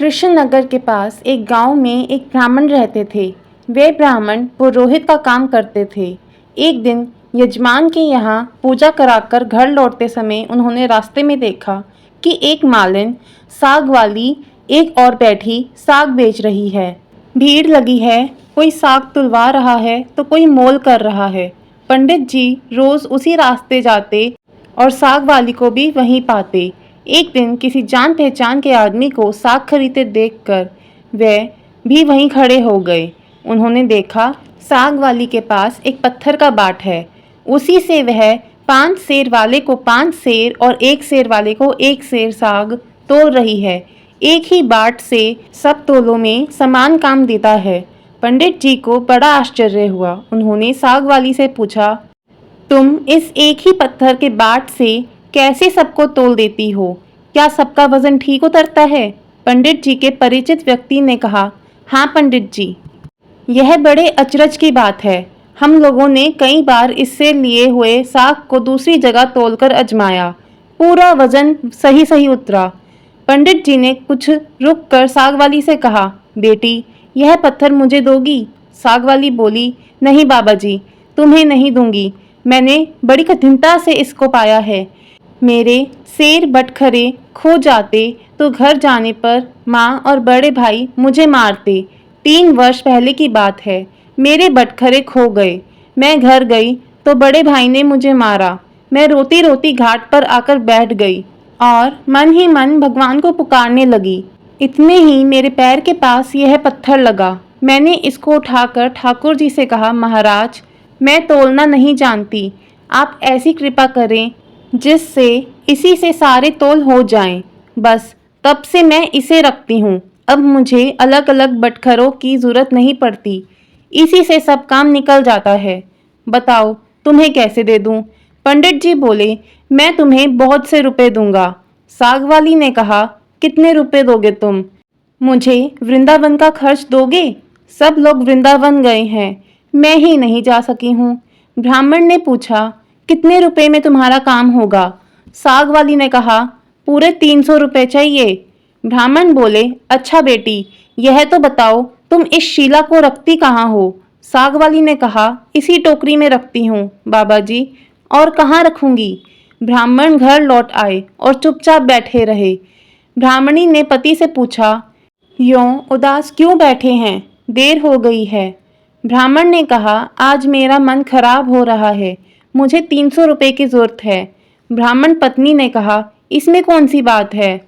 कृष्णनगर के पास एक गांव में एक ब्राह्मण रहते थे। वे ब्राह्मण पुरोहित का काम करते थे। एक दिन यजमान के यहाँ पूजा कराकर घर लौटते समय उन्होंने रास्ते में देखा कि एक मालिन साग वाली एक और बैठी साग बेच रही है। भीड़ लगी है, कोई साग तुलवा रहा है तो कोई मोल कर रहा है। पंडित जी रोज उसी रास्ते जाते और साग वाली को भी वहीं पाते। एक दिन किसी जान पहचान के आदमी को साग खरीदते देखकर वे भी वहीं खड़े हो गए। उन्होंने देखा साग वाली के पास एक पत्थर का बाट है, उसी से वह 5 सेर वाले को 5 सेर और 1 सेर वाले को 1 सेर साग तोल रही है। एक ही बाट से सब तोलों में समान काम देता है। पंडित जी को बड़ा आश्चर्य हुआ। उन्होंने साग वाली से पूछा, तुम इस एक ही पत्थर के बाट से कैसे सबको तोल देती हो? क्या सबका वजन ठीक उतरता है? पंडित जी के परिचित व्यक्ति ने कहा, हाँ पंडित जी, यह बड़े अचरज की बात है। हम लोगों ने कई बार इससे लिए हुए साग को दूसरी जगह तोलकर अजमाया, पूरा वजन सही सही उतरा। पंडित जी ने कुछ रुक कर साग वाली से कहा, बेटी यह पत्थर मुझे दोगी? साग वाली बोली, नहीं बाबा जी, तुम्हें नहीं दूंगी। मैंने बड़ी कठिनता से इसको पाया है। मेरे सेर बटखरे खो जाते तो घर जाने पर माँ और बड़े भाई मुझे मारते। 3 वर्ष पहले की बात है, मेरे बटखरे खो गए। मैं घर गई तो बड़े भाई ने मुझे मारा। मैं रोती रोती घाट पर आकर बैठ गई और मन ही मन भगवान को पुकारने लगी। इतने ही मेरे पैर के पास यह पत्थर लगा। मैंने इसको उठाकर ठाकुर जी से कहा, महाराज मैं तोलना नहीं जानती, आप ऐसी कृपा करें जिससे इसी से सारे तोल हो जाएं। बस तब से मैं इसे रखती हूँ। अब मुझे अलग अलग बटखरों की जरूरत नहीं पड़ती, इसी से सब काम निकल जाता है। बताओ तुम्हें कैसे दे दूँ? पंडित जी बोले, मैं तुम्हें बहुत से रुपए दूंगा। साग वाली ने कहा, कितने रुपए दोगे तुम? मुझे वृंदावन का खर्च दोगे? सब लोग वृंदावन गए हैं, मैं ही नहीं जा सकी हूँ। ब्राह्मण ने पूछा, कितने रुपए में तुम्हारा काम होगा? साग वाली ने कहा, पूरे 300 रुपए चाहिए। ब्राह्मण बोले, अच्छा बेटी यह तो बताओ तुम इस शीला को रखती कहाँ हो? साग वाली ने कहा, इसी टोकरी में रखती हूँ बाबा जी, और कहाँ रखूंगी? ब्राह्मण घर लौट आए और चुपचाप बैठे रहे। ब्राह्मणी ने पति से पूछा, यों उदास क्यों बैठे हैं? देर हो गई है। ब्राह्मण ने कहा, आज मेरा मन खराब हो रहा है, मुझे 300 रुपए की जरूरत है। ब्राह्मण पत्नी ने कहा, इसमें कौन सी बात है,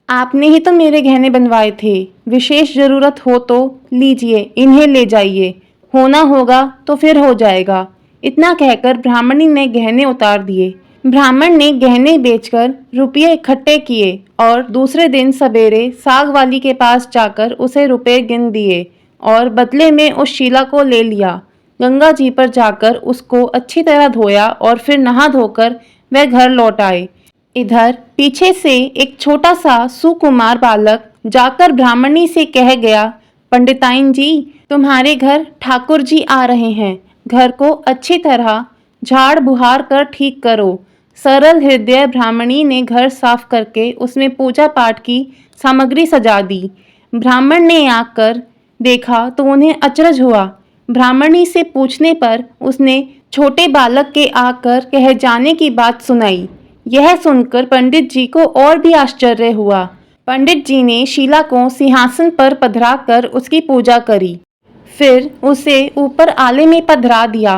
आपने ही तो मेरे गहने बनवाए थे। विशेष जरूरत हो तो लीजिए, इन्हें ले जाइए, होना होगा तो फिर हो जाएगा। इतना कहकर ब्राह्मणी ने गहने उतार दिए। ब्राह्मण ने गहने बेचकर रुपये इकट्ठे किए और दूसरे दिन सवेरे साग वाली के पास जाकर उसे रुपए गिन दिए और बदले में उस शीला को ले लिया। गंगा जी पर जाकर उसको अच्छी तरह धोया और फिर नहा धोकर वह घर लौट आए। इधर पीछे से एक छोटा सा सुकुमार बालक जाकर ब्राह्मणी से कह गया, पंडिताइन जी तुम्हारे घर ठाकुर जी आ रहे हैं, घर को अच्छी तरह झाड़ बुहार कर ठीक करो। सरल हृदय ब्राह्मणी ने घर साफ करके उसमें पूजा पाठ की सामग्री सजा दी। ब्राह्मण ने आकर देखा तो उन्हें अचरज हुआ। ब्राह्मणी से पूछने पर उसने छोटे बालक के आकर कह जाने की बात सुनाई। यह सुनकर पंडित जी को और भी आश्चर्य हुआ। पंडित जी ने शीला को सिंहासन पर पधरा कर उसकी पूजा करी, फिर उसे ऊपर आले में पधरा दिया।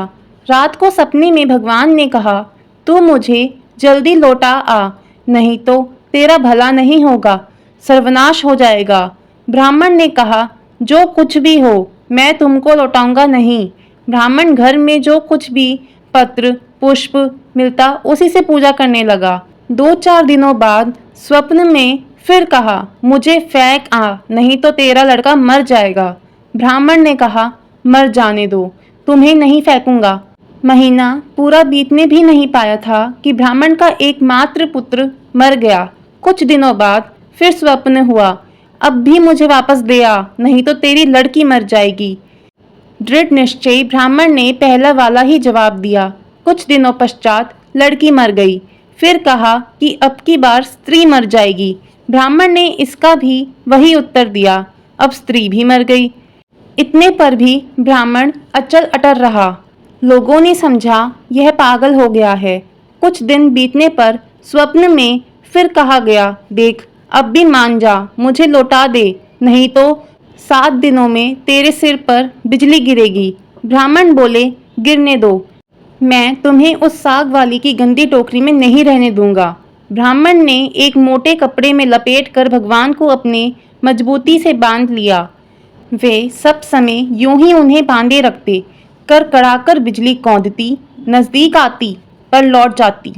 रात को सपने में भगवान ने कहा, तू मुझे जल्दी लौटा आ, नहीं तो तेरा भला नहीं होगा, सर्वनाश हो जाएगा। ब्राह्मण ने कहा, जो कुछ भी हो मैं तुमको लौटाऊंगा नहीं। ब्राह्मण घर में जो कुछ भी पत्र पुष्प मिलता उसी से पूजा करने लगा। 2-4 दिनों बाद स्वप्न में फिर कहा, मुझे फेंक आ, नहीं तो तेरा लड़का मर जाएगा। ब्राह्मण ने कहा, मर जाने दो, तुम्हें नहीं फेंकूंगा। महीना पूरा बीतने भी नहीं पाया था कि ब्राह्मण का एकमात्र पुत्र मर गया। कुछ दिनों बाद फिर स्वप्न हुआ, अब भी मुझे वापस दे आ, नहीं तो तेरी लड़की मर जाएगी। दृढ़ निश्चय ब्राह्मण ने पहला वाला ही जवाब दिया। कुछ दिनों पश्चात लड़की मर गई। फिर कहा कि अब की बार स्त्री मर जाएगी। ब्राह्मण ने इसका भी वही उत्तर दिया। अब स्त्री भी मर गई। इतने पर भी ब्राह्मण अचल अटर रहा। लोगों ने समझा यह पागल हो गया है। कुछ दिन बीतने पर स्वप्न में फिर कहा गया, देख अब भी मान जा, मुझे लौटा दे, नहीं तो 7 दिनों में तेरे सिर पर बिजली गिरेगी। ब्राह्मण बोले, गिरने दो, मैं तुम्हें उस साग वाली की गंदी टोकरी में नहीं रहने दूंगा। ब्राह्मण ने एक मोटे कपड़े में लपेटकर भगवान को अपने मजबूती से बांध लिया। वे सब समय यूं ही उन्हें बांधे रखते। कर कड़ाकर बिजली कौंधती, नजदीक आती पर लौट जाती।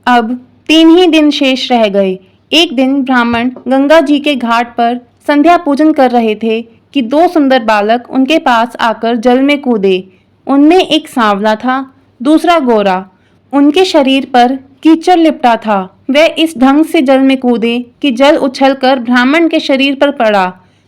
अब 3 ही दिन शेष रह गए। एक दिन ब्राह्मण गंगा जी के घाट पर संध्या पूजन कर रहे थे कि 2 सुंदर बालक उनके पास आकर जल में कूदे। उनमें एक सांवला था, दूसरा गोरा। उनके शरीर पर कीचड़ लिपटा था। वे इस ढंग से जल में कूदे कि जल उछलकर ब्राह्मण के शरीर पर पड़ा।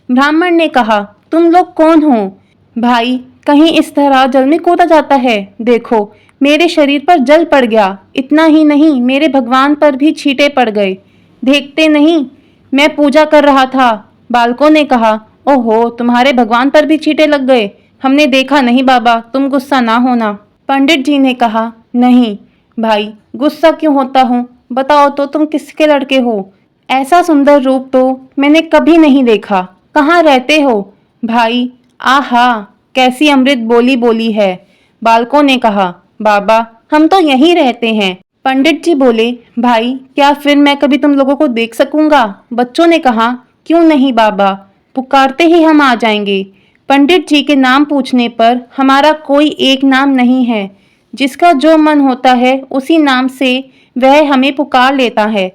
ब्राह्मण ने कहा, तुम लोग कौन हो? भाई, कहीं इस तरह जल में कूदा जाता है? देखो, मेरे शरीर पर जल पड़ गया। इतना ही नहीं, मेरे भगवान पर भी छींटे पड़ गए। देखते नहीं, मैं पूजा कर रहा था। बालकों ने कहा, ओहो, तुम्हारे भगवान पर भी छींटे लग गए। हमने देखा नहीं बाबा, तुम गुस्सा ना होना। पंडित जी ने कहा, नहीं भाई, गुस्सा क्यों होता हूँ? बताओ तो तुम किसके लड़के हो? ऐसा सुंदर रूप तो मैंने कभी नहीं देखा। कहाँ रहते हो? भाई, आहा, कैसी अमृत बोली बोली है। बालकों ने कहा, बाबा, हम तो यहीं रहते हैं। पंडित जी बोले, भाई, क्या फिर मैं कभी तुम लोगों को देख सकूंगा? बच्चों ने कहा, क्यों नहीं बाबा, पुकारते ही हम आ जाएंगे। पंडित जी के नाम पूछने पर हमारा कोई एक नाम नहीं है। जिसका जो मन होता है उसी नाम से वह हमें पुकार लेता है।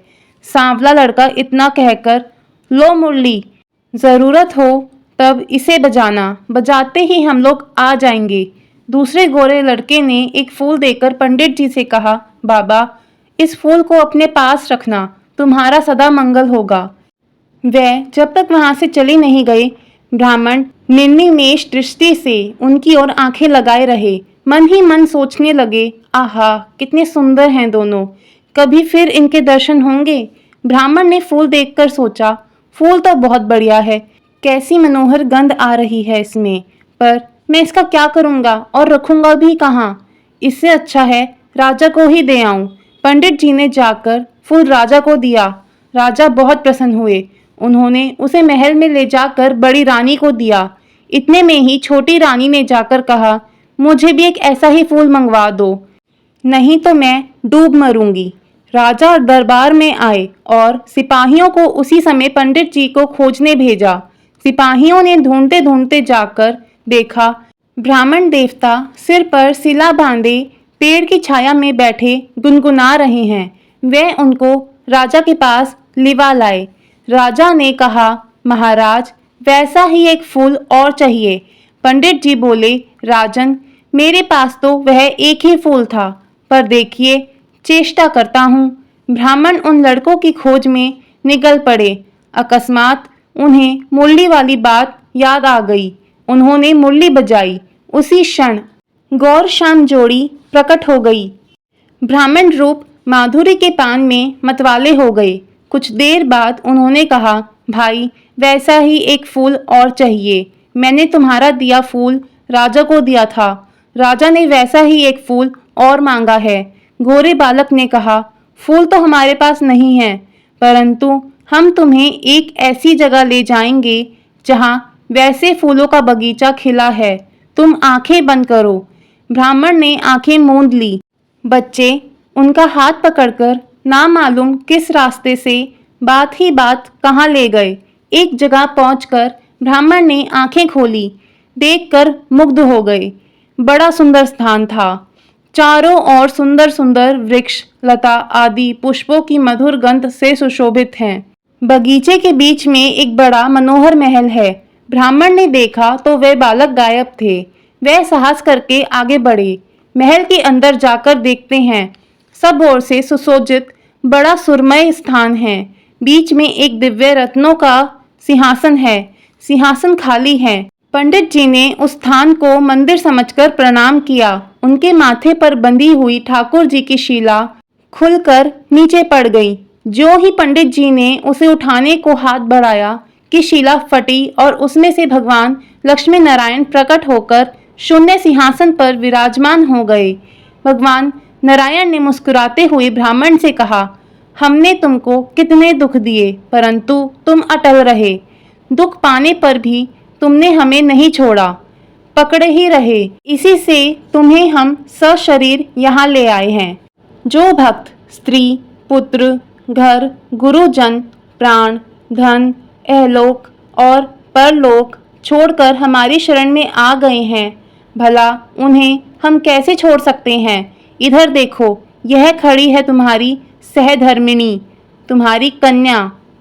सांवला लड़का इतना कहकर, लो मुरली, जरूरत हो तब इसे बजाना, बजाते ही हम लोग आ जाएंगे। दूसरे गोरे लड़के ने एक फूल देकर पंडित जी से कहा, बाबा, इस फूल को अपने पास रखना, तुम्हारा सदा मंगल होगा। वह जब तक वहां से चले नहीं गए, ब्राह्मण निर्निमेष दृष्टि से उनकी ओर आंखें लगाए रहे। मन ही मन सोचने लगे, आहा, कितने सुंदर हैं दोनों, कभी फिर इनके दर्शन होंगे। ब्राह्मण ने फूल देखकर सोचा, फूल तो बहुत बढ़िया है, कैसी मनोहर गंध आ रही है इसमें, पर मैं इसका क्या करूंगा और रखूंगा भी कहाँ? इससे अच्छा है राजा को ही दे आऊं। पंडित जी ने जाकर फूल राजा को दिया। राजा बहुत प्रसन्न हुए। उन्होंने उसे महल में ले जाकर बड़ी रानी को दिया। इतने में ही छोटी रानी ने जाकर कहा, मुझे भी एक ऐसा ही फूल मंगवा दो, नहीं तो मैं डूब मरूंगी। राजा दरबार में आए और सिपाहियों को उसी समय पंडित जी को खोजने भेजा। सिपाहियों ने ढूंढते ढूंढते जाकर देखा, ब्राह्मण देवता सिर पर सिला बांधे पेड़ की छाया में बैठे गुनगुना रहे हैं। वे उनको राजा के पास लिवा लाए। राजा ने कहा, महाराज, वैसा ही एक फूल और चाहिए। पंडित जी बोले, राजन, मेरे पास तो वह एक ही फूल था, पर देखिए, चेष्टा करता हूँ। ब्राह्मण उन लड़कों की खोज में निकल पड़े। अकस्मात उन्हें मुरली वाली बात याद आ गई। उन्होंने मुरली बजाई। उसी क्षण गौर शाम जोड़ी प्रकट हो गई। ब्राह्मण रूप माधुरी के पान में मतवाले हो गए। कुछ देर बाद उन्होंने कहा, भाई, वैसा ही एक फूल और चाहिए। मैंने तुम्हारा दिया फूल राजा को दिया था। राजा ने वैसा ही एक फूल और मांगा है। गोरे बालक ने कहा, फूल तो हमारे पास नहीं है, परंतु हम तुम्हें एक ऐसी जगह ले जाएंगे जहां वैसे फूलों का बगीचा खिला है। तुम आंखें बंद करो। ब्राह्मण ने आंखें मूंद ली। बच्चे उनका हाथ पकड़कर नामालूम किस रास्ते से बात ही बात कहाँ ले गए। एक जगह पहुंचकर ब्राह्मण ने आंखें खोली। देखकर मुग्ध हो गए। बड़ा सुंदर स्थान था। चारों ओर सुंदर सुंदर वृक्ष, लता आदि पुष्पों की मधुर गंध से सुशोभित हैं। बगीचे के बीच में एक बड़ा मनोहर महल है। ब्राह्मण ने देखा तो वे बालक गायब थे। वे साहस करके आगे बढ़े। महल के अंदर जाकर देखते हैं, सब ओर से सुसज्जित बड़ा सुरमय स्थान है। बीच में एक दिव्य रत्नों का सिंहासन है। सिंहासन खाली है। पंडित जी ने उस स्थान को मंदिर समझकर प्रणाम किया। उनके माथे पर बंधी हुई ठाकुर जी की शीला खुलकर नीचे पड़ गई। जो ही पंडित जी ने उसे उठाने को हाथ बढ़ाया कि शिला फटी और उसमें से भगवान लक्ष्मी नारायण प्रकट होकर शून्य सिंहासन पर विराजमान हो गए। भगवान नारायण ने मुस्कुराते हुए ब्राह्मण से कहा, हमने तुमको कितने दुख दिए, परंतु तुम अटल रहे। दुख पाने पर भी तुमने हमें नहीं छोड़ा, पकड़े ही रहे। इसी से तुम्हें हम सशरीर यहाँ ले आए हैं। जो भक्त स्त्री, पुत्र, घर, गुरुजन, प्राण, धन, इहलोक और परलोक छोड़कर हमारी शरण में आ गए हैं, भला उन्हें हम कैसे छोड़ सकते हैं। इधर देखो, यह खड़ी है तुम्हारी सहधर्मिणी, तुम्हारी कन्या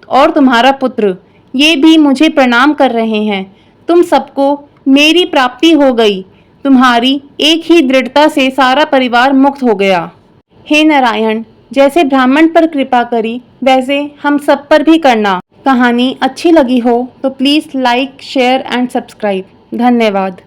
और तुम्हारा पुत्र, ये भी मुझे प्रणाम कर रहे हैं। तुम सबको मेरी प्राप्ति हो गई। तुम्हारी एक ही दृढ़ता से सारा परिवार मुक्त हो गया। हे नारायण, जैसे ब्राह्मण पर कृपा करी वैसे हम सब पर भी करना। कहानी अच्छी लगी हो तो please like, share and subscribe. धन्यवाद।